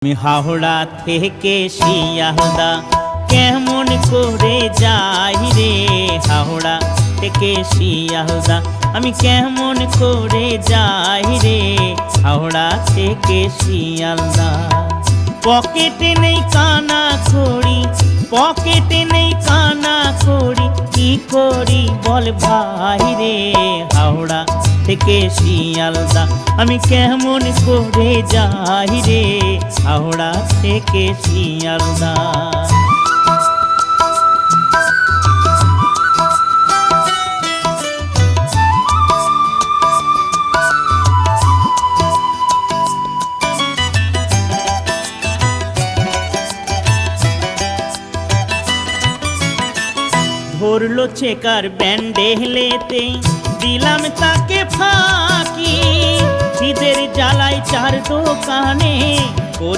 আমি হাওড়া থেকে শিয়ালদা কেমন করে যাই রে, হাওড়া থেকে শিয়ালদা আমি কেমন করে যাই রে, হাওড়া থেকে শিয়ালদা। পকেটে নেই কানা করি, পকেটে নেই কানা করি, কি করি বল ভাই রে, হাওড়া থেকে শিয়ালদা আমি কেমন করে যাই রে, হাওড়া থেকে শিয়ালদা। ধরলো চেকার ব্যান্ডে হেলেতে, দিলাম তাকে ফাঁকি, খিদের জ্বালায় চার দোকানে করলাম